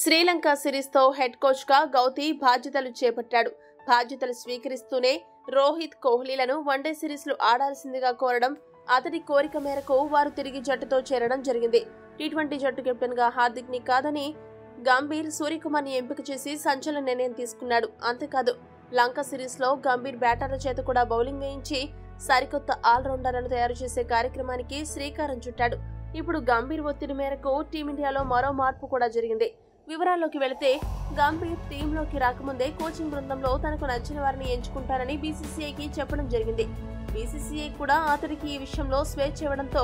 Sri Lanka సిరీస్తో head కోచ్గా గౌతీ బాధ్యతలు చేపట్టాడు. బాధ్యతలు స్వీకరిస్తూనే రోహిత్ కోహ్లీలను వన్డే సిరీస్లు ఆడాల్సిందిగా కోరడం, అతడి కోరిక మేరకు వారు తిరిగి జట్టుతో చేరడం జరిగింది. టీ20 జట్టు కెప్టెన్ గా హార్దిక్ ని కాదని గంభీర్, సూర్యకుమార్ ని ఎంపిక చేసి సంచలన నిర్ణయం తీసుకున్నాడు. అంతేకాదు, లంక సిరీస్ లో గంభీర్ బ్యాటర్ల చేత కూడా బౌలింగ్ వేయించి సరికొత్త ఆల్రౌండర్లను తయారు చేసే కార్యక్రమానికి శ్రీకారం చుట్టాడు. ఇప్పుడు గంభీర్ ఒత్తిడి మేరకు టీమిండియాలో మరో మార్పు కూడా జరిగింది. వివరాల్లోకి వెళితే, గంభీర్ టీంలోకి రాకముందే కోచింగ్ బృందంలో తనకు నచ్చిన వారిని ఎంచుకుంటారని బీసీసీఐకి చెప్పడం జరిగింది. బీసీసీఐ కూడా అతడికి ఈ విషయంలో స్వేచ్ఛ ఇవ్వడంతో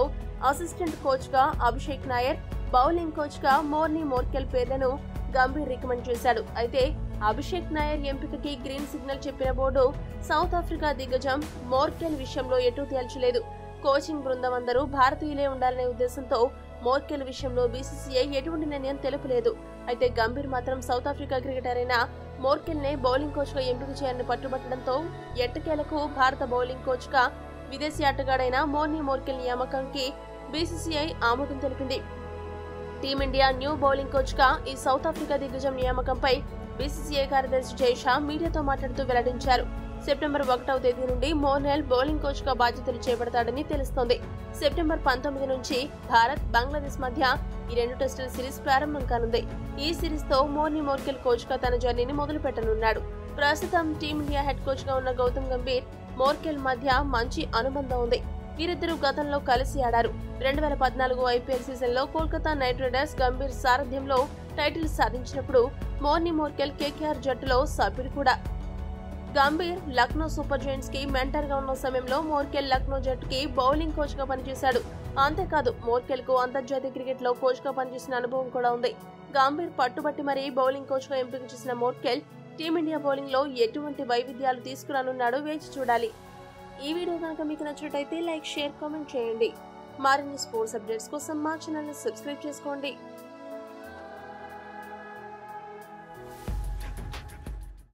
అసిస్టెంట్ కోచ్ గా అభిషేక్ నాయర్, బౌలింగ్ కోచ్ గా మోర్నీ మోర్కెల్ పేర్లను గంభీర్ రికమెండ్ చేశాడు. అయితే అభిషేక్ నాయర్ ఎంపికకి గ్రీన్ సిగ్నల్ చెప్పిన బోర్డు సౌత్ ఆఫ్రికా దిగ్గజం మోర్కెల్ విషయంలో ఎటూ తేల్చలేదు. కోచింగ్ బృందం అందరూ భారతీయులే ఉండాలనే ఉద్దేశంతో మోర్కెల్ విషయంలో బీసీసీఐ ఎటువంటి నిర్ణయం తెలుపలేదు. అయితే గంభీర్ మాత్రం సౌత్ ఆఫ్రికా క్రికెటర్ అయిన మోర్కెల్ నే బౌలింగ్ కోచ్ గా ఎంపిక చేయాలని పట్టుబట్టడంతో ఎట్టకేలకు భారత బౌలింగ్ కోచ్ గా విదేశీ ఆటగాడైన మోర్నీ మోర్కెల్ నియామకానికి బీసీసీఐ ఆమోదం తెలిపింది. టీమిండియా న్యూ బౌలింగ్ కోచ్ గా ఈ సౌత్ ఆఫ్రికా దిగ్గజం నియామకంపై బీసీసీఐ కార్యదర్శి జైషా మీడియాతో మాట్లాడుతూ వెల్లడించారు. సెప్టెంబర్ 1వ తేదీ నుండి మోర్కెల్ బౌలింగ్ కోచ్ గా బాధ్యతలు చేపడతాడని తెలుస్తోంది. సెప్టెంబర్ 19 నుంచి భారత్, బంగ్లాదేశ్ మధ్య ఈ 2 టెస్టుల సిరీస్ ప్రారంభం కానుంది. ఈ సిరీస్ తో మోర్నీ మోర్కెల్ కోచ్ గా తన జర్నీని మొదలు పెట్టనున్నాడు. ప్రస్తుతం టీమిండియా హెడ్ కోచ్ గా ఉన్న గౌతమ్ గంభీర్, మోర్కెల్ మధ్య మంచి అనుబంధం ఉంది. వీరిద్దరూ గతంలో కలిసి ఆడారు. 2014 ఐపీఎల్ సీజన్ లో కోల్కతా నైట్ రైడర్స్ గంభీర్ సారథ్యంలో టైటిల్ సాధించినప్పుడు మోర్నీ మోర్కెల్ కేకేఆర్ జట్టులో సభ్యుడు కూడా. గంభీర్ లక్నో సూపర్ జైంట్స్ కి మెంటర్ గా ఉన్న సమయంలో మోర్కెల్ లక్నో జట్టుకి బౌలింగ్ కోచ్ గా పనిచేశాడు. అంతేకాదు, మోర్కెల్ కు అంతర్జాతీయ క్రికెట్ లో కోచ్ గా పనిచేసిన అనుభవం కూడా ఉంది. గంభీర్ పట్టుబట్టి మరీ బౌలింగ్ కోచ్ గా ఎంపిక చేసిన మోర్కెల్ టీమిండియా బౌలింగ్ లో ఎటువంటి వైవిధ్యాలు తీసుకురానున్నాడో వేచి చూడాలి. ఈ వీడియో కనుక మీకు నచ్చినట్లయితే లైక్, షేర్, కామెంట్ చేయండి. మరిన్ని స్పోర్ట్స్ అప్డేట్స్ కోసం మా ఛానల్ ని సబ్స్క్రైబ్ చేసుకోండి.